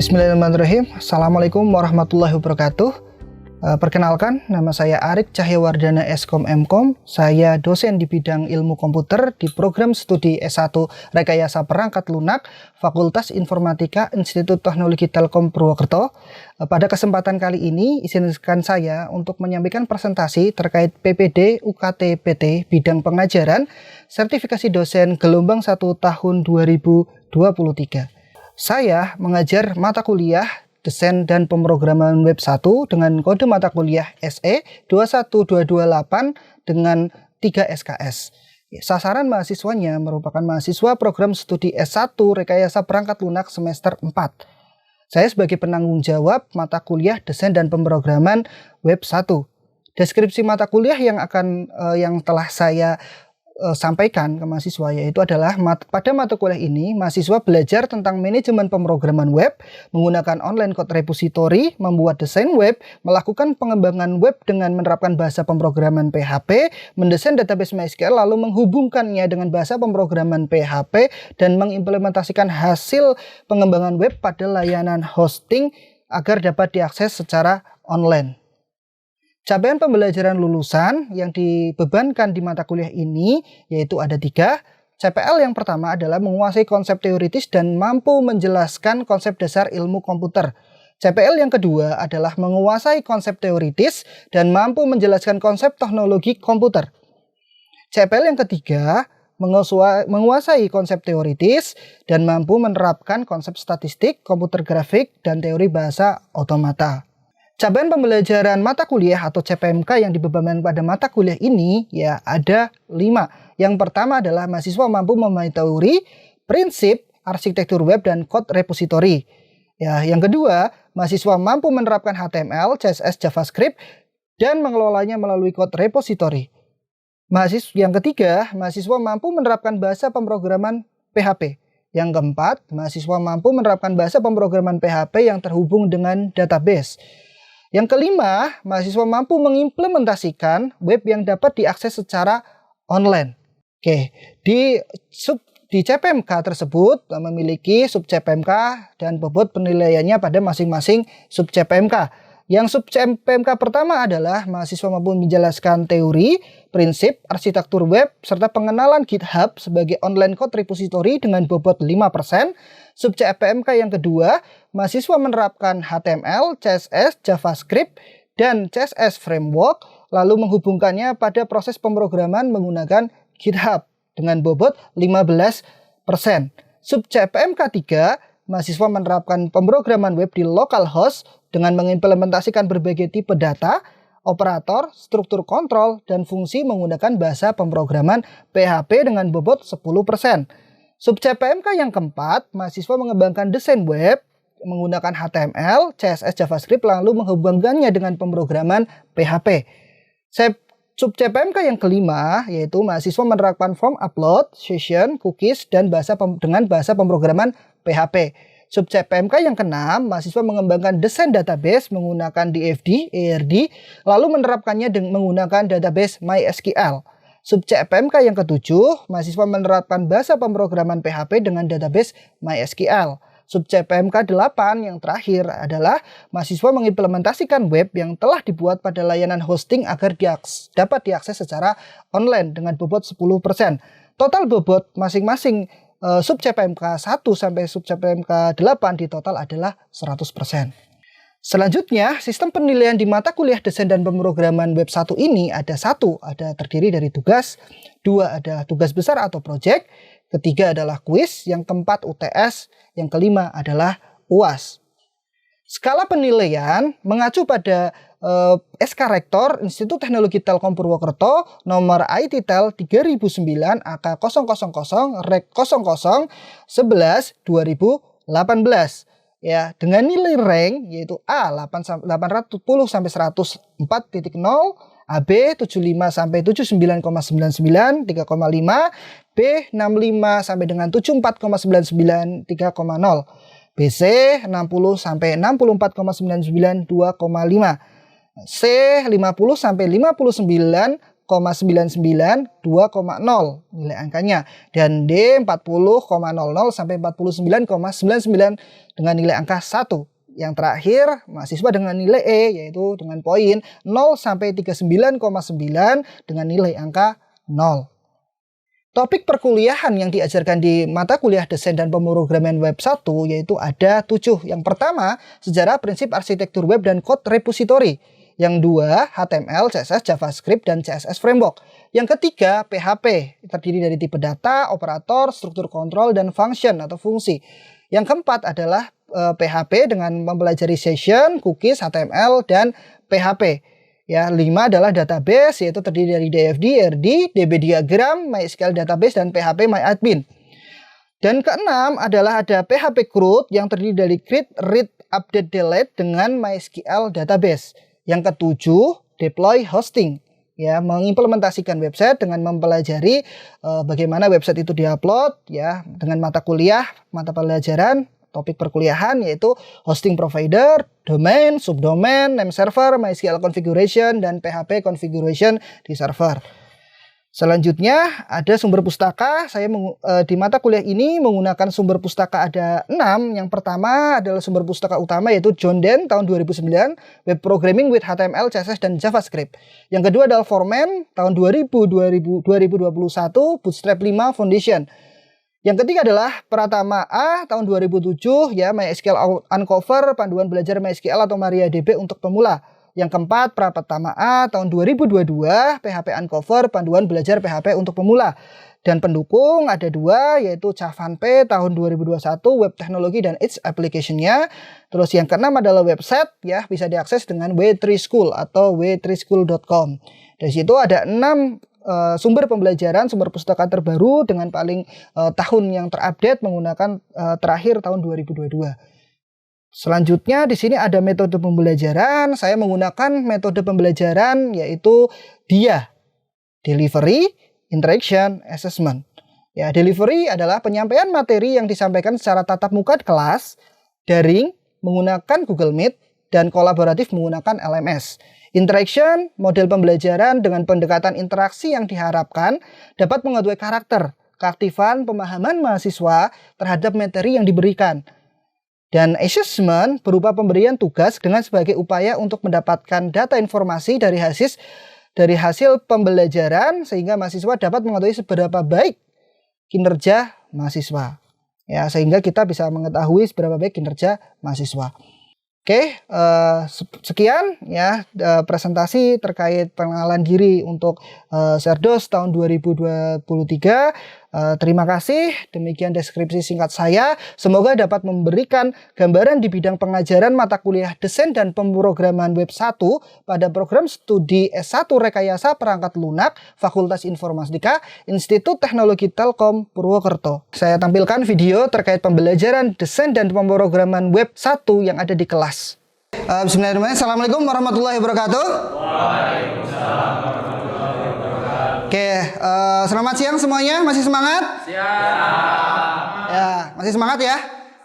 Bismillahirrahmanirrahim. Assalamualaikum warahmatullahi wabarakatuh. Perkenalkan, nama saya Arik Cahyawardana Eskom Mkom. Saya dosen di bidang ilmu komputer di program studi S1 Rekayasa Perangkat Lunak, Fakultas Informatika Institut Teknologi Telkom Purwokerto. Pada kesempatan kali ini, izinkan saya untuk menyampaikan presentasi terkait PPD UKT PT bidang pengajaran sertifikasi dosen gelombang 1 tahun 2023. Saya mengajar mata kuliah Desain dan Pemrograman Web 1 dengan kode mata kuliah SE 21228 dengan 3 SKS. Sasaran mahasiswanya merupakan mahasiswa program studi S1 Rekayasa Perangkat Lunak semester 4. Saya sebagai penanggung jawab mata kuliah Desain dan Pemrograman Web 1. Deskripsi mata kuliah yang telah saya sampaikan ke mahasiswa yaitu adalah pada mata kuliah ini mahasiswa belajar tentang manajemen pemrograman web, menggunakan online code repository, membuat desain web, melakukan pengembangan web dengan menerapkan bahasa pemrograman PHP, mendesain database MySQL lalu menghubungkannya dengan bahasa pemrograman PHP dan mengimplementasikan hasil pengembangan web pada layanan hosting agar dapat diakses secara online. Capaian pembelajaran lulusan yang dibebankan di mata kuliah ini yaitu ada 3. CPL yang pertama adalah menguasai konsep teoritis dan mampu menjelaskan konsep dasar ilmu komputer. CPL yang kedua adalah menguasai konsep teoritis dan mampu menjelaskan konsep teknologi komputer. CPL yang ketiga menguasai konsep teoritis dan mampu menerapkan konsep statistik, komputer grafik, dan teori bahasa otomata. Capaian pembelajaran mata kuliah atau CPMK yang dibebankan pada mata kuliah ini ya ada 5. Yang pertama adalah mahasiswa mampu memahami teori, prinsip, arsitektur web, dan code repository. Ya, yang kedua, mahasiswa mampu menerapkan HTML, CSS, JavaScript, dan mengelolanya melalui code repository. Yang ketiga, mahasiswa mampu menerapkan bahasa pemrograman PHP. Yang keempat, mahasiswa mampu menerapkan bahasa pemrograman PHP yang terhubung dengan database. Yang kelima, mahasiswa mampu mengimplementasikan web yang dapat diakses secara online. Oke, di CPMK tersebut memiliki sub CPMK dan bobot penilaiannya pada masing-masing sub CPMK. Yang sub CPMK pertama adalah mahasiswa mampu menjelaskan teori, prinsip, arsitektur web, serta pengenalan GitHub sebagai online code repository dengan bobot 5%. Sub CPMK yang kedua, mahasiswa menerapkan HTML, CSS, JavaScript, dan CSS framework, lalu menghubungkannya pada proses pemrograman menggunakan GitHub dengan bobot 15%. Sub CPMK 3, mahasiswa menerapkan pemrograman web di localhost dengan mengimplementasikan berbagai tipe data, operator, struktur kontrol, dan fungsi menggunakan bahasa pemrograman PHP dengan bobot 10%. Sub CPMK yang keempat, mahasiswa mengembangkan desain web menggunakan HTML, CSS, JavaScript, lalu menghubungkannya dengan pemrograman PHP. Sub CPMK yang kelima, yaitu mahasiswa menerapkan form upload, session, cookies, dan dengan bahasa pemrograman PHP. Sub CPMK yang keenam, mahasiswa mengembangkan desain database menggunakan DFD, ERD, lalu menerapkannya menggunakan database MySQL. Sub CPMK yang ketujuh, mahasiswa menerapkan bahasa pemrograman PHP dengan database MySQL. Sub CPMK 8 yang terakhir adalah mahasiswa mengimplementasikan web yang telah dibuat pada layanan hosting agar dapat diakses secara online dengan bobot 10%. Total bobot masing-masing sub CPMK 1 sampai sub CPMK 8 di total adalah 100%. Selanjutnya, sistem penilaian di mata kuliah Desain dan Pemrograman Web 1 ini ada terdiri dari tugas, 2 ada tugas besar atau project, ketiga adalah kuis, yang keempat UTS, yang kelima adalah UAS. Skala penilaian mengacu pada SK Rektor Institut Teknologi Telkom Purwokerto nomor ITTEL 3009 AK 000 Rek 00 11 2018 ya, dengan nilai rank yaitu A 810 sampai 104.0, AB 75 sampai 79,99 3,5, B 65 sampai dengan 74,99 3,0, BC 60 sampai 64,99 2,5, C 50 sampai 59,99 nilai angkanya, dan D 40,00 sampai 49,99 dengan nilai angka 1. Yang terakhir, mahasiswa dengan nilai E, yaitu dengan poin 0 sampai 39,9 dengan nilai angka 0. Topik perkuliahan yang diajarkan di mata kuliah desain dan pemrograman web 1 yaitu ada 7. Yang pertama, sejarah prinsip arsitektur web dan code repository. Yang dua, HTML, CSS, JavaScript, dan CSS framework. Yang ketiga, PHP, terdiri dari tipe data, operator, struktur kontrol, dan function atau fungsi. Yang keempat adalah PHP dengan mempelajari session, cookies, HTML, dan PHP. Ya, 5 adalah database, yaitu terdiri dari DFD, RD, DB diagram, MySQL database, dan PHP MyAdmin. Dan keenam adalah ada PHP CRUD yang terdiri dari create, read, update, delete dengan MySQL database. Yang ketujuh, deploy hosting. Ya, mengimplementasikan website dengan mempelajari bagaimana website itu diupload ya dengan mata kuliah, mata pelajaran topik perkuliahan yaitu hosting provider, domain, subdomain, name server, MySQL configuration, dan PHP configuration di server. Selanjutnya ada sumber pustaka. Saya di mata kuliah ini menggunakan sumber pustaka ada 6. Yang pertama adalah sumber pustaka utama yaitu John Dent tahun 2009, Web Programming with HTML, CSS, dan JavaScript. Yang kedua adalah Foreman tahun 2021, Bootstrap 5 Foundation. Yang ketiga adalah Pratama A tahun 2007 ya, MySQL Uncover, panduan belajar MySQL atau MariaDB untuk pemula. Yang keempat, Pratama A tahun 2022, PHP Uncover, panduan belajar PHP untuk pemula. Dan pendukung ada 2, yaitu Cavan P tahun 2021, web teknologi dan its application-nya. Terus yang keenam adalah website ya, bisa diakses dengan w3school atau w3school.com. Dari situ ada 6 sumber pembelajaran, sumber pustaka terbaru dengan paling tahun yang terupdate menggunakan terakhir tahun 2022. Selanjutnya di sini ada metode pembelajaran. Saya menggunakan metode pembelajaran yaitu DIA, Delivery, Interaction, Assessment. Ya, delivery adalah penyampaian materi yang disampaikan secara tatap muka di kelas, daring menggunakan Google Meet, dan kolaboratif menggunakan LMS. Interaction, model pembelajaran dengan pendekatan interaksi yang diharapkan dapat mengetahui karakter, keaktifan, pemahaman mahasiswa terhadap materi yang diberikan. Dan assessment berupa pemberian tugas dengan sebagai upaya untuk mendapatkan data informasi dari hasil pembelajaran sehingga mahasiswa dapat mengetahui seberapa baik kinerja mahasiswa. Ya, sehingga kita bisa mengetahui seberapa baik kinerja mahasiswa. Oke, sekian ya presentasi terkait pengenalan diri untuk Serdos tahun 2023. Terima kasih, demikian deskripsi singkat saya. Semoga dapat memberikan gambaran di bidang pengajaran mata kuliah desain dan pemrograman web 1 pada program studi S1 Rekayasa Perangkat Lunak Fakultas Informatika Institut Teknologi Telkom Purwokerto. Saya tampilkan video terkait pembelajaran desain dan pemrograman web 1 yang ada di kelas. Bismillahirrahmanirrahim. Assalamualaikum warahmatullahi wabarakatuh. Waalaikumsalam warahmatullahi wabarakatuh. Oke, selamat siang semuanya. Masih semangat? Siap. Ya, masih semangat ya?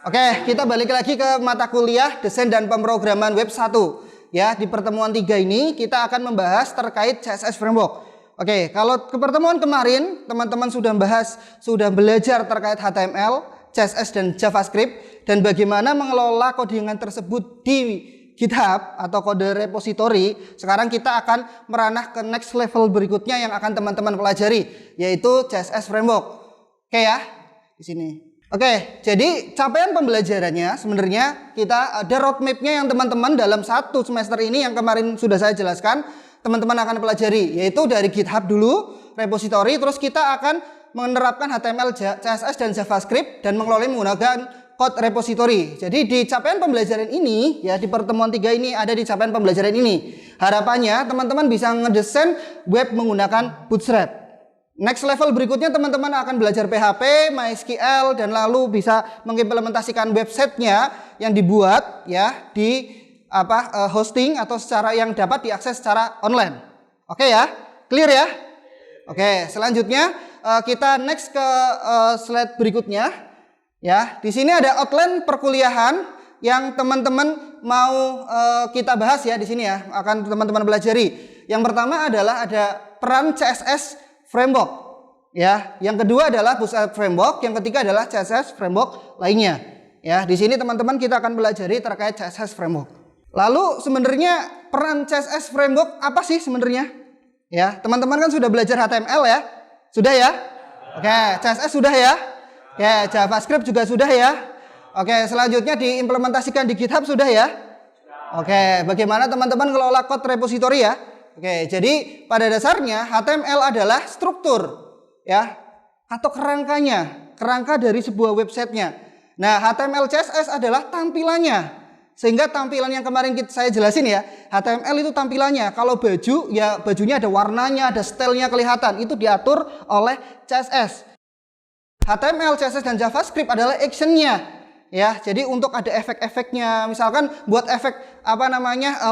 Oke, kita balik lagi ke mata kuliah desain dan pemrograman web 1. Ya, di pertemuan 3 ini kita akan membahas terkait CSS framework. Oke, kalau ke pertemuan kemarin teman-teman sudah belajar terkait HTML, CSS, dan JavaScript, dan bagaimana mengelola codingan tersebut di GitHub atau kode repository. Sekarang kita akan meranah ke next level berikutnya yang akan teman-teman pelajari, yaitu CSS framework. Oke ya, di sini. Oke, jadi capaian pembelajarannya sebenarnya kita ada roadmapnya yang teman-teman dalam 1 semester ini yang kemarin sudah saya jelaskan, teman-teman akan pelajari, yaitu dari GitHub dulu, repository, terus kita akan menerapkan HTML, CSS, dan JavaScript dan mengelola menggunakan code repository. Jadi di capaian pembelajaran ini ya, di pertemuan 3 ini ada di capaian pembelajaran ini. Harapannya teman-teman bisa ngedesain web menggunakan Bootstrap. Next level berikutnya teman-teman akan belajar PHP, MySQL, dan lalu bisa mengimplementasikan websitenya yang dibuat ya di hosting atau secara yang dapat diakses secara online. Oke ya, clear ya? Oke, selanjutnya kita next ke slide berikutnya. Ya, di sini ada outline perkuliahan yang teman-teman mau kita bahas ya di sini ya, akan teman-teman pelajari. Yang pertama adalah ada peran CSS framework. Ya, yang kedua adalah Bootstrap framework, yang ketiga adalah CSS framework lainnya. Ya, di sini teman-teman kita akan pelajari terkait CSS framework. Lalu sebenarnya peran CSS framework apa sih sebenarnya? Ya, teman-teman kan sudah belajar HTML ya? Sudah ya? Oke, CSS sudah ya? Oke, JavaScript juga sudah ya? Oke, selanjutnya diimplementasikan di GitHub sudah ya? Oke, bagaimana teman-teman ngelola code repository ya? Oke, jadi pada dasarnya HTML adalah struktur ya atau kerangka dari sebuah websitenya. Nah, HTML CSS adalah tampilannya. Sehingga tampilan yang kemarin saya jelasin ya, HTML itu tampilannya. Kalau baju, ya bajunya ada warnanya, ada stylenya kelihatan. Itu diatur oleh CSS. HTML, CSS, dan JavaScript adalah actionnya. Ya, jadi untuk ada efek-efeknya, misalkan buat efek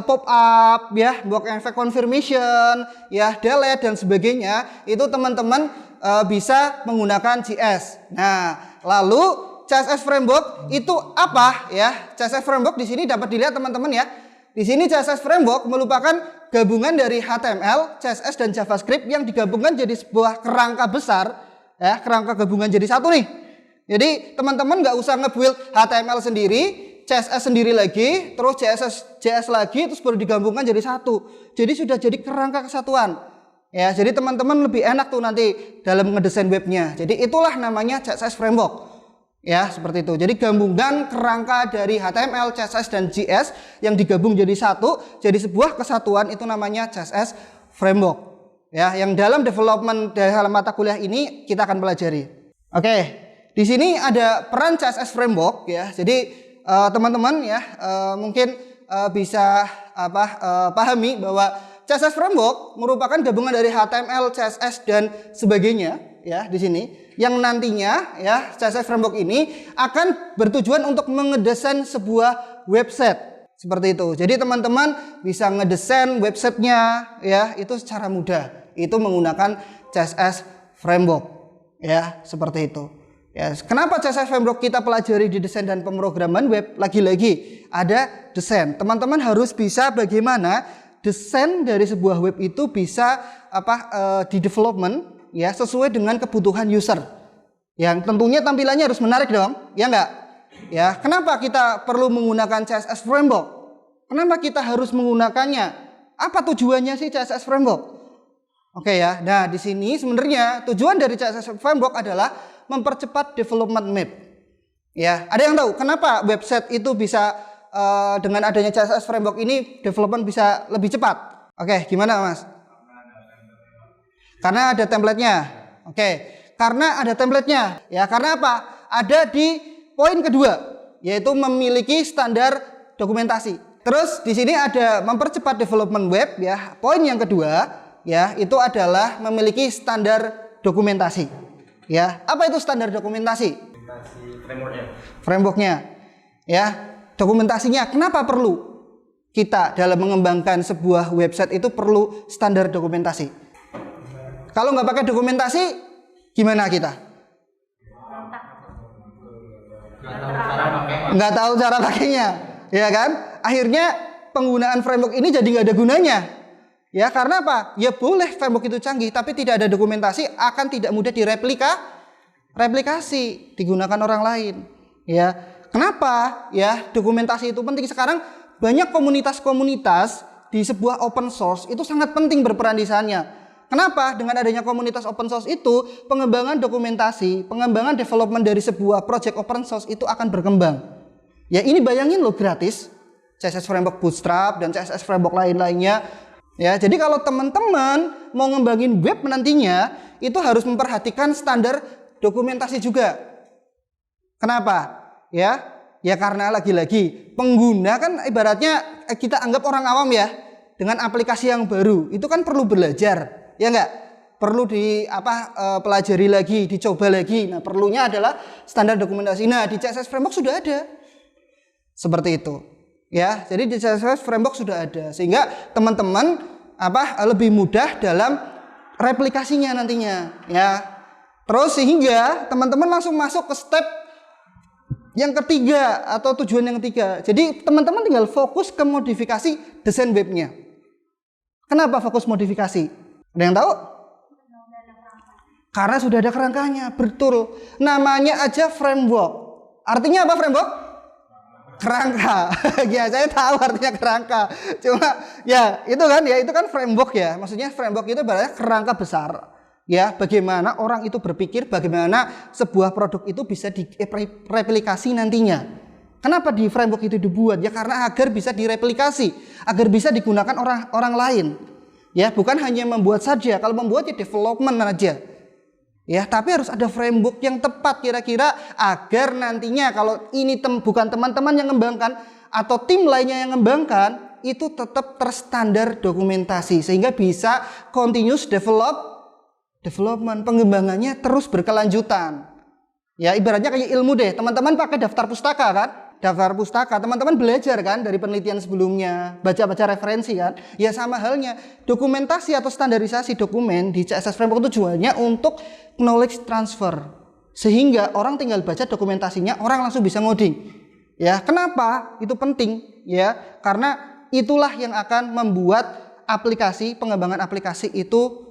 pop up, ya, buat efek confirmation, ya, delete dan sebagainya, itu teman-teman bisa menggunakan JS. Nah, lalu CSS framework itu apa ya? CSS framework di sini dapat dilihat teman-teman ya. Di sini CSS framework merupakan gabungan dari HTML, CSS, dan JavaScript yang digabungkan jadi sebuah kerangka besar, ya, kerangka gabungan jadi satu nih. Jadi teman-teman nggak usah nge-build HTML sendiri, CSS sendiri lagi, terus JS lagi, terus baru digabungkan jadi satu. Jadi sudah jadi kerangka kesatuan. Ya, jadi teman-teman lebih enak tuh nanti dalam ngedesain webnya. Jadi itulah namanya CSS framework. Ya, seperti itu. Jadi gabungan kerangka dari HTML, CSS, dan JS yang digabung jadi satu, jadi sebuah kesatuan, itu namanya CSS framework. Ya, yang dalam development dalam mata kuliah ini kita akan pelajari. Oke, di sini ada peran CSS framework ya. Jadi teman-teman ya mungkin bisa pahami bahwa CSS framework merupakan gabungan dari HTML, CSS, dan sebagainya ya di sini. Yang nantinya ya CSS framework ini akan bertujuan untuk mengedesain sebuah website seperti itu. Jadi teman-teman bisa ngedesain websitenya ya itu secara mudah. Itu menggunakan CSS framework ya seperti itu. Ya, kenapa CSS framework kita pelajari di desain dan pemrograman web? Lagi-lagi ada desain. Teman-teman harus bisa bagaimana desain dari sebuah web itu bisa di development ya sesuai dengan kebutuhan user. Yang tentunya tampilannya harus menarik dong, ya enggak? Ya, kenapa kita perlu menggunakan CSS framework? Kenapa kita harus menggunakannya? Apa tujuannya sih CSS framework? Oke ya. Nah, di sini sebenarnya tujuan dari CSS framework adalah mempercepat development map. Ya, ada yang tahu kenapa website itu bisa dengan adanya CSS framework ini development bisa lebih cepat? Oke, gimana Mas? Karena ada template-nya. Oke, karena ada template-nya. Ya, karena apa? Ada di poin kedua, yaitu memiliki standar dokumentasi. Terus di sini ada mempercepat development web ya. Poin yang kedua ya, itu adalah memiliki standar dokumentasi. Ya, apa itu standar dokumentasi? Frameworknya. Ya, dokumentasinya kenapa perlu? Kita dalam mengembangkan sebuah website itu perlu standar dokumentasi. Kalau nggak pakai dokumentasi, gimana kita? Nggak tahu cara pakainya, ya kan? Akhirnya penggunaan framework ini jadi nggak ada gunanya. Ya, karena apa? Ya boleh framework itu canggih, tapi tidak ada dokumentasi akan tidak mudah replikasi, digunakan orang lain. Ya, kenapa? Ya, dokumentasi itu penting. Sekarang banyak komunitas-komunitas di sebuah open source itu sangat penting berperan di sana. Kenapa? Dengan adanya komunitas open source itu, pengembangan dokumentasi, pengembangan development dari sebuah project open source itu akan berkembang. Ya, ini bayangin loh, gratis. CSS framework Bootstrap dan CSS framework lain-lainnya. Ya, jadi kalau teman-teman mau ngembangin web nantinya, itu harus memperhatikan standar dokumentasi juga. Kenapa? Ya karena lagi-lagi pengguna kan ibaratnya kita anggap orang awam ya, dengan aplikasi yang baru itu kan perlu belajar. Ya enggak? Perlu pelajari lagi, dicoba lagi. Nah, perlunya adalah standar dokumentasi. Nah, di CSS framework sudah ada. Seperti itu. Ya, jadi di CSS framework sudah ada sehingga teman-teman lebih mudah dalam replikasinya nantinya, ya. Terus sehingga teman-teman langsung masuk ke step yang ketiga atau tujuan yang ketiga. Jadi teman-teman tinggal fokus ke modifikasi desain webnya. Kenapa fokus modifikasi? Ada yang tahu? Karena sudah ada kerangkanya, betul. Namanya aja framework. Artinya apa framework? Kerangka. Ya, saya tahu artinya kerangka. Cuma ya itu kan framework ya. Maksudnya framework itu berarti kerangka besar. Ya, bagaimana orang itu berpikir, bagaimana sebuah produk itu bisa direplikasi nantinya. Kenapa di framework itu dibuat? Ya karena agar bisa direplikasi, agar bisa digunakan orang lain. Ya, bukan hanya membuat saja. Kalau membuat ya development aja. Ya, tapi harus ada framework yang tepat kira-kira agar nantinya kalau ini bukan teman-teman yang mengembangkan atau tim lainnya yang mengembangkan, itu tetap terstandar dokumentasi sehingga bisa continuous development, pengembangannya terus berkelanjutan. Ya, ibaratnya kayak ilmu deh. Teman-teman pakai daftar pustaka kan? Daftar pustaka, teman-teman belajar kan dari penelitian sebelumnya, baca-baca referensi kan? Ya sama halnya, dokumentasi atau standarisasi dokumen di CSS Framework tujuannya untuk knowledge transfer. Sehingga orang tinggal baca dokumentasinya, orang langsung bisa ngoding. Ya, kenapa? Itu penting ya, karena itulah yang akan membuat pengembangan aplikasi itu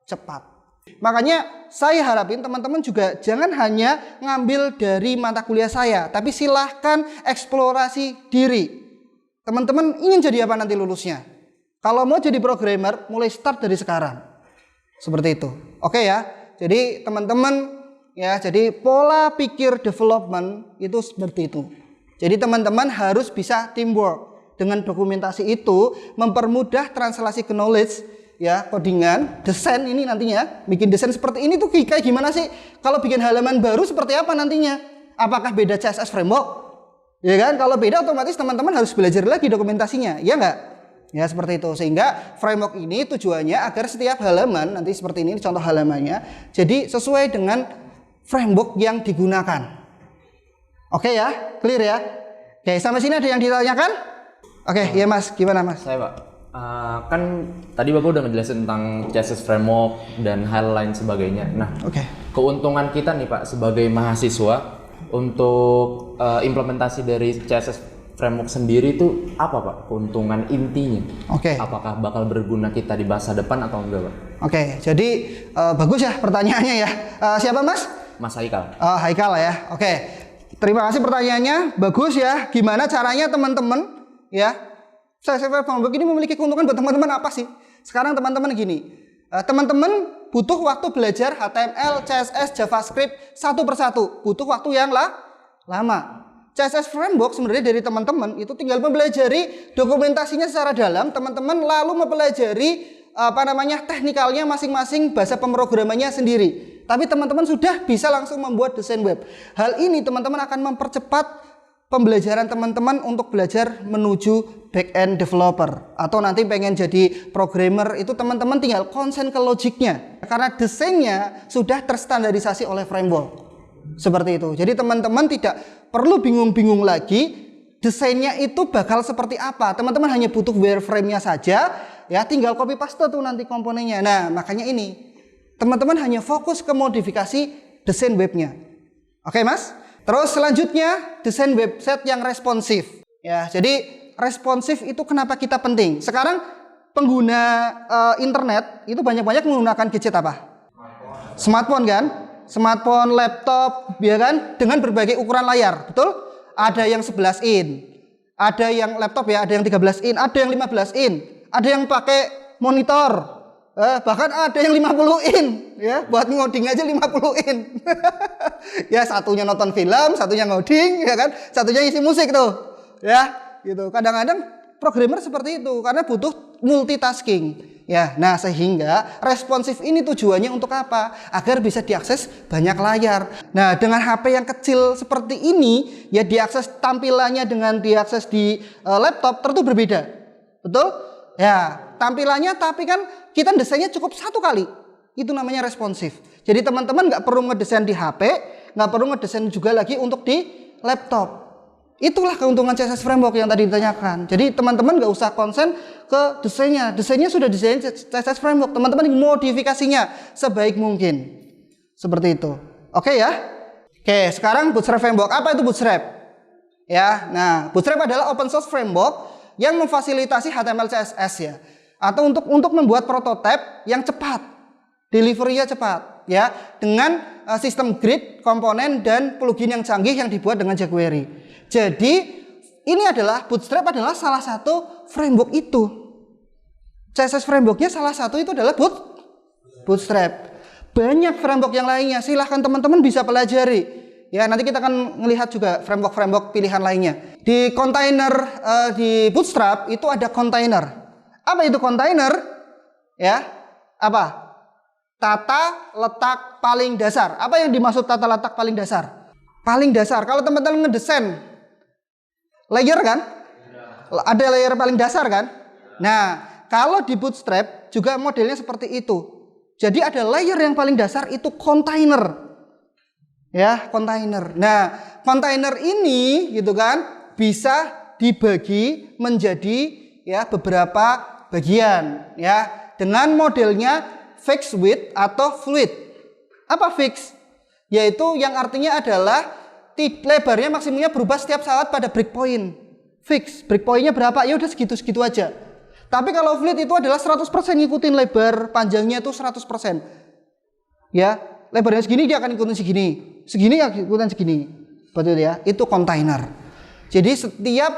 cepat. Makanya saya harapin teman-teman juga jangan hanya ngambil dari mata kuliah saya, tapi silahkan eksplorasi diri. Teman-teman ingin jadi apa nanti lulusnya? Kalau mau jadi programmer, mulai start dari sekarang. Seperti itu. Oke ya. Jadi teman-teman ya, jadi pola pikir development itu seperti itu. Jadi teman-teman harus bisa teamwork. Dengan dokumentasi itu mempermudah translasi ke knowledge. Ya, codingan, desain ini nantinya, bikin desain seperti ini tuh kayak gimana sih? Kalau bikin halaman baru seperti apa nantinya? Apakah beda CSS framework? Ya kan, kalau beda otomatis teman-teman harus belajar lagi dokumentasinya, ya enggak? Ya seperti itu, sehingga framework ini tujuannya agar setiap halaman, nanti seperti ini contoh halamannya, jadi sesuai dengan framework yang digunakan. Oke ya, clear ya? Oke, sampai sini ada yang ditanyakan? Oke, ya Mas, gimana Mas? Saya Pak. Kan tadi Bapak udah ngejelasin tentang CSS framework dan hal lain sebagainya. Nah, keuntungan kita nih Pak sebagai mahasiswa untuk implementasi dari CSS framework sendiri itu apa Pak? Keuntungan intinya? Apakah bakal berguna kita di masa depan atau enggak Pak? Jadi bagus ya pertanyaannya ya. Siapa Mas? Mas Haikal. Haikal ya. Terima kasih pertanyaannya. Bagus ya. Gimana caranya teman-teman ya? CSS Framework ini memiliki keuntungan buat teman-teman apa sih? Sekarang teman-teman gini, teman-teman butuh waktu belajar HTML, CSS, JavaScript satu persatu, butuh waktu yang lama. CSS Framework sebenarnya dari teman-teman itu tinggal mempelajari dokumentasinya secara dalam, teman-teman lalu mempelajari teknikalnya masing-masing, bahasa pemrogramannya sendiri. Tapi teman-teman sudah bisa langsung membuat desain web. Hal ini teman-teman akan mempercepat pembelajaran teman-teman untuk belajar menuju back-end developer atau nanti pengen jadi programmer, itu teman-teman tinggal konsen ke logiknya karena desainnya sudah terstandarisasi oleh framework. Seperti itu. Jadi teman-teman tidak perlu bingung-bingung lagi desainnya itu bakal seperti apa. Teman-teman hanya butuh wireframe-nya saja ya, tinggal copy paste tuh nanti komponennya. Nah, makanya ini teman-teman hanya fokus ke modifikasi desain webnya. Oke, Mas? Terus selanjutnya desain website yang responsif. Ya, jadi responsif itu kenapa kita penting? Sekarang pengguna internet itu banyak-banyak menggunakan gadget apa? Smartphone kan? Smartphone, laptop, ya kan? Dengan berbagai ukuran layar, betul? Ada yang 11 in, ada yang laptop ya, ada yang 13 in, ada yang 15 in, ada yang pakai monitor. Bahkan ada yang 50 in ya, buat ngoding aja 50 in. Ya, satunya nonton film, satunya ngoding ya kan, satunya isi musik tuh. Ya, gitu. Kadang-kadang programmer seperti itu karena butuh multitasking. Ya, nah sehingga responsif ini tujuannya untuk apa? Agar bisa diakses banyak layar. Nah, dengan HP yang kecil seperti ini ya, diakses tampilannya dengan diakses di laptop tentu berbeda. Betul? Ya, tampilannya tapi kan kita desainnya cukup satu kali. Itu namanya responsif. Jadi teman-teman nggak perlu ngedesain di HP, nggak perlu ngedesain juga lagi untuk di laptop. Itulah keuntungan CSS Framework yang tadi ditanyakan. Jadi teman-teman nggak usah konsen ke desainnya. Desainnya sudah desain CSS Framework. Teman-teman modifikasinya sebaik mungkin. Seperti itu. Oke ya? Oke, sekarang Bootstrap Framework. Apa itu Bootstrap? Ya, nah Bootstrap adalah open source framework yang memfasilitasi HTML CSS ya. atau untuk membuat prototipe yang cepat, delivery-nya cepat, ya, dengan sistem grid, komponen dan plugin yang canggih yang dibuat dengan jQuery. Jadi ini adalah Bootstrap adalah salah satu framework itu. CSS frameworknya salah satu itu adalah Bootstrap. Banyak framework yang lainnya, silahkan teman-teman bisa pelajari. Ya, nanti kita akan melihat juga framework pilihan lainnya. Di kontainer di Bootstrap itu ada kontainer. Apa itu kontainer? Ya, apa? Tata letak paling dasar. Apa yang dimaksud tata letak paling dasar? Paling dasar. Kalau teman-teman ngedesain layer kan? Ada layer paling dasar kan? Nah, kalau di Bootstrap juga modelnya seperti itu. Jadi ada layer yang paling dasar itu kontainer. Ya, kontainer. Nah, kontainer ini gitu kan bisa dibagi menjadi ya beberapa bagian ya dengan modelnya fixed width atau fluid. Apa fixed? Yaitu yang artinya adalah lebarnya maksimumnya berubah setiap saat pada breakpoint. Fix, breakpointnya berapa? Ya udah segitu-segitu aja. Tapi kalau fluid itu adalah 100% ngikutin lebar panjangnya itu 100%. Ya, lebarnya segini dia akan ikutin segini. Segini ya ikutin segini. Betul ya? Itu kontainer. Jadi setiap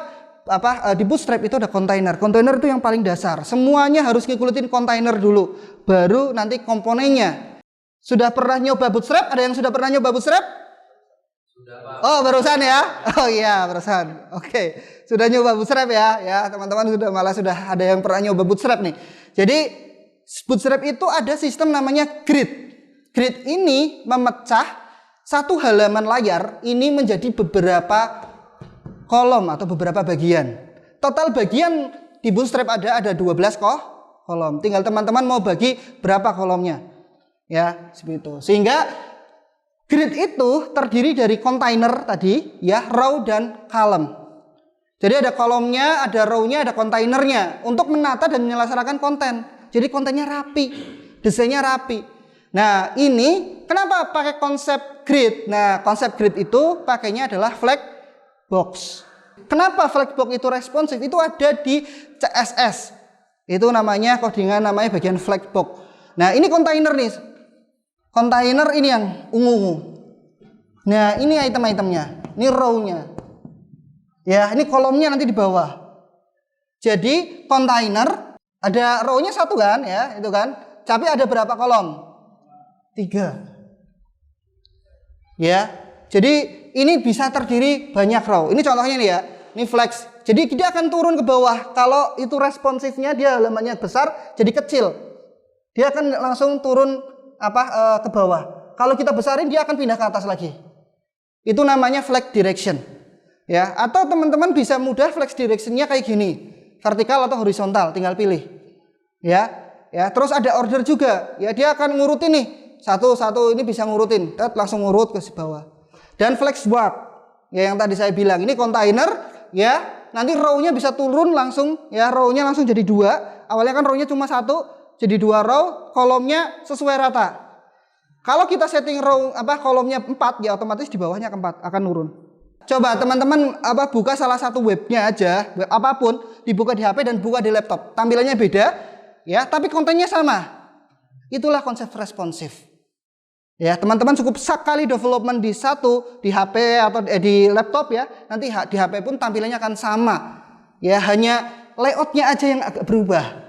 di Bootstrap itu ada kontainer. Kontainer itu yang paling dasar. Semuanya harus ngikutin kontainer dulu, baru nanti komponennya. Sudah pernah nyoba Bootstrap? Ada yang sudah pernah nyoba Bootstrap? Sudah, Pak. Oh, barusan ya? Oh iya, barusan. Oke. Sudah nyoba Bootstrap ya? Ya, teman-teman sudah ada yang pernah nyoba Bootstrap nih. Jadi Bootstrap itu ada sistem namanya grid. Grid ini memecah satu halaman layar ini menjadi beberapa kolom atau beberapa bagian. Total bagian di Bootstrap ada 12 kolom. Tinggal teman-teman mau bagi berapa kolomnya. Ya, seperti itu. Sehingga grid itu terdiri dari kontainer tadi, ya, row dan column. Jadi ada kolomnya, ada row-nya, ada kontainernya untuk menata dan menyelesaikan konten. Jadi kontennya rapi, desainnya rapi. Nah, ini kenapa pakai konsep grid? Nah, konsep grid itu pakainya adalah Flexbox. Kenapa Flexbox itu responsif? Itu ada di CSS. Itu namanya codingan namanya bagian Flexbox. Nah, ini kontainer nih. Kontainer ini yang ungu-ungu. Nah, ini item-itemnya. Ini row-nya. Ya, ini kolomnya nanti di bawah. Jadi, kontainer ada row-nya satu kan, ya, itu kan. Tapi ada berapa kolom? 3. Ya. Jadi, ini bisa terdiri banyak row. Ini contohnya nih ya. Ini flex. Jadi, dia akan turun ke bawah. Kalau itu responsifnya dia halamannya besar, jadi kecil. Dia akan langsung turun ke bawah. Kalau kita besarin dia akan pindah ke atas lagi. Itu namanya flex direction. Ya, atau teman-teman bisa mudah flex directionnya kayak gini. Vertikal atau horizontal, tinggal pilih. Ya, terus ada order juga. Ya, dia akan ngurutin nih. Satu-satu ini bisa ngurutin, langsung ngurut ke bawah. Dan flex warp. Ya, yang tadi saya bilang ini kontainer, ya. Nanti row-nya bisa turun langsung, ya, row-nya langsung jadi 2. Awalnya kan row-nya cuma 1. Jadi 2 row, kolomnya sesuai rata. Kalau kita setting row kolomnya 4, ya otomatis di bawahnya keempat akan nurun. Coba teman-teman buka salah satu webnya aja, web apapun, dibuka di HP dan buka di laptop. Tampilannya beda, ya, tapi kontennya sama. Itulah konsep responsif. Ya, teman-teman cukup sekali development di HP atau di laptop ya, nanti di HP pun tampilannya akan sama. Ya, hanya layoutnya aja yang agak berubah.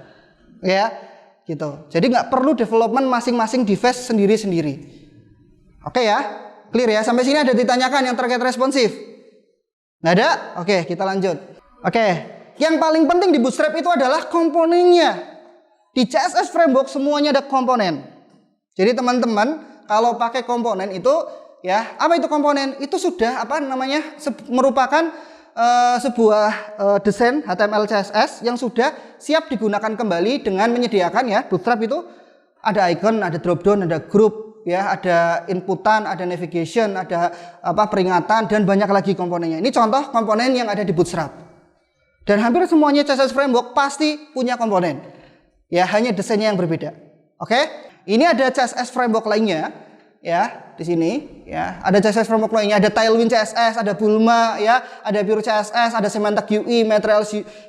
Ya. Gitu. Jadi nggak perlu development masing-masing device sendiri-sendiri. Oke ya, clear ya. Sampai sini ada ditanyakan yang terkait responsif? Nggak ada? Oke, kita lanjut. Oke, yang paling penting di Bootstrap itu adalah komponennya. Di CSS framework semuanya ada komponen. Jadi teman-teman kalau pakai komponen itu, ya, apa itu komponen? Itu sudah merupakan sebuah desain HTML CSS yang sudah siap digunakan kembali dengan menyediakan, ya, Bootstrap itu ada icon, ada drop down, ada group, ya, ada inputan, ada navigation, ada peringatan dan banyak lagi komponennya. Ini contoh komponen yang ada di Bootstrap. Dan hampir semuanya CSS framework pasti punya komponen. Ya, hanya desainnya yang berbeda. Oke? Ini ada CSS framework lainnya, ya, di sini, ya, ada CSS framework lainnya, ada Tailwind CSS, ada Bulma, ya, ada Pure CSS, ada Semantic UI, Material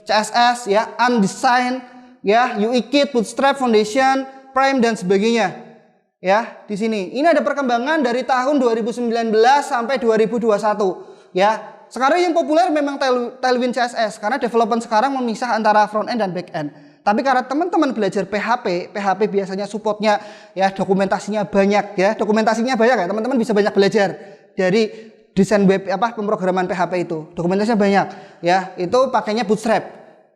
CSS, ya, Undesign, ya, UI Kit, Bootstrap, Foundation, Prime dan sebagainya. Ya, di sini. Ini ada perkembangan dari tahun 2019 sampai 2021, ya. Sekarang yang populer memang Tailwind CSS karena development sekarang memisah antara front end dan back end. Tapi karena teman-teman belajar PHP biasanya supportnya ya dokumentasinya banyak ya. Dokumentasinya banyak ya, teman-teman bisa banyak belajar dari desain web pemrograman PHP itu. Dokumentasinya banyak ya. Itu pakainya Bootstrap.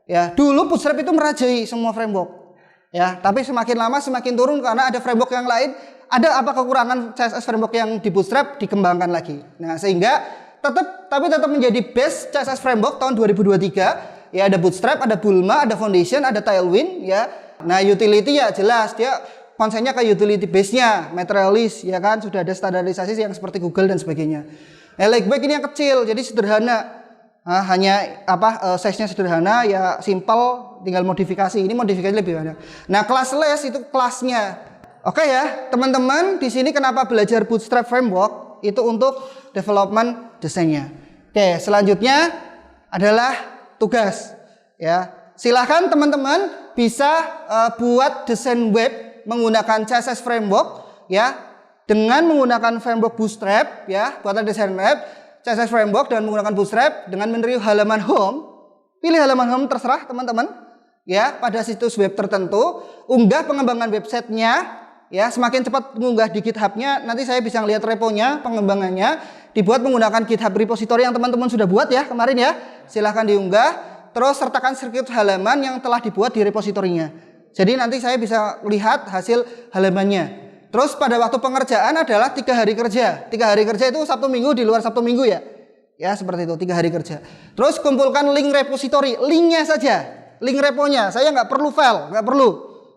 Ya, dulu Bootstrap itu merajai semua framework. Ya, tapi semakin lama semakin turun karena ada framework yang lain. Ada apa kekurangan CSS framework yang di Bootstrap dikembangkan lagi. Nah, sehingga tetap menjadi base CSS framework tahun 2023. Ya, ada Bootstrap, ada Bulma, ada Foundation, ada Tailwind ya. Nah, utility ya jelas dia konsepnya ke utility base-nya, materialist ya kan, sudah ada standarisasi yang seperti Google dan sebagainya. Legback ini yang kecil, jadi sederhana. Nah, hanya size-nya sederhana ya, simple, tinggal modifikasi. Ini modifikasi lebih banyak. Nah, classless itu kelasnya. Oke ya, teman-teman, di sini kenapa belajar Bootstrap framework itu untuk development desainnya. Oke, selanjutnya adalah tugas. Ya, silahkan teman-teman bisa buat desain web menggunakan CSS framework ya, dengan menggunakan framework Bootstrap ya, buatan desain web CSS framework dan menggunakan Bootstrap dengan menerio halaman home. Pilih halaman home terserah teman-teman ya, pada situs web tertentu, unggah pengembangan websitenya. Ya, semakin cepat mengunggah di GitHub-nya, nanti saya bisa lihat reponya, pengembangannya, dibuat menggunakan GitHub repository yang teman-teman sudah buat ya kemarin ya. Silahkan diunggah, terus sertakan script halaman yang telah dibuat di repositorinya. Jadi nanti saya bisa lihat hasil halamannya. Terus pada waktu pengerjaan adalah 3 hari kerja. 3 hari kerja itu Sabtu Minggu di luar Sabtu Minggu ya. Ya, seperti itu, 3 hari kerja. Terus kumpulkan link repository, linknya saja, link reponya. Saya nggak perlu file, nggak perlu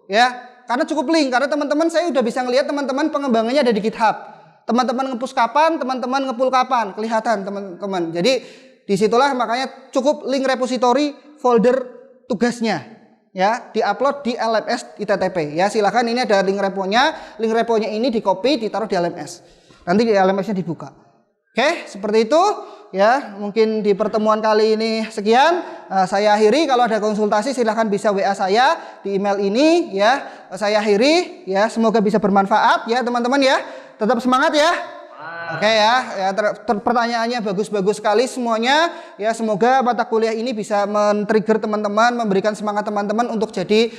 ya. Karena cukup link, karena teman-teman saya udah bisa ngelihat teman-teman pengembangannya ada di GitHub. Teman-teman nge-push kapan, teman-teman nge-pull kapan, kelihatan teman-teman. Jadi disitulah makanya cukup link repository folder tugasnya. Ya, diupload di LMS ITTP. Ya, silakan ini ada link reponya ini di copy, ditaruh di LMS. Nanti di LMS-nya dibuka. Oke, seperti itu. Ya, mungkin di pertemuan kali ini sekian. Saya akhiri. Kalau ada konsultasi silahkan bisa WA saya di email ini ya. Saya akhiri ya, semoga bisa bermanfaat ya teman-teman ya. Tetap semangat ya. Oke ya, pertanyaannya bagus-bagus sekali semuanya ya. Semoga mata kuliah ini bisa men-trigger teman-teman, memberikan semangat teman-teman untuk jadi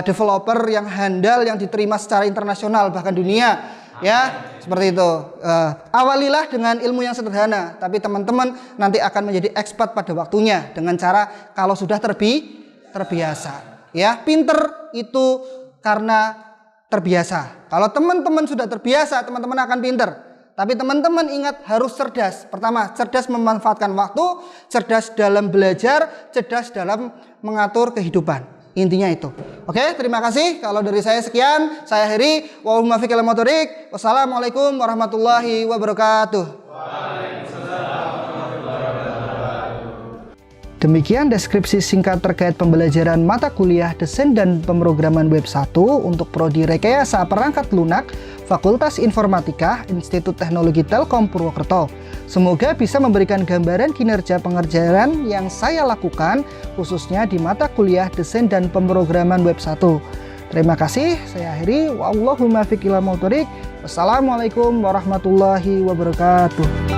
developer yang handal, yang diterima secara internasional bahkan dunia. Ya, seperti itu. Awalilah dengan ilmu yang sederhana, tapi teman-teman nanti akan menjadi expert pada waktunya dengan cara kalau sudah terbiasa. Ya, pinter itu karena terbiasa. Kalau teman-teman sudah terbiasa, teman-teman akan pinter. Tapi teman-teman ingat harus cerdas. Pertama, cerdas memanfaatkan waktu, cerdas dalam belajar, cerdas dalam mengatur kehidupan. Intinya itu. Oke, terima kasih. Kalau dari saya sekian, saya akhiri. Wassalamualaikum warahmatullahi wabarakatuh. Demikian deskripsi singkat terkait pembelajaran mata kuliah desain dan pemrograman web 1 untuk Prodi Rekayasa Perangkat Lunak, Fakultas Informatika, Institut Teknologi Telkom Purwokerto. Semoga bisa memberikan gambaran kinerja pengerjaan yang saya lakukan, khususnya di mata kuliah desain dan pemrograman web 1. Terima kasih, saya akhiri. Wallahumma fiq ilal muthoriq. Wassalamualaikum warahmatullahi wabarakatuh.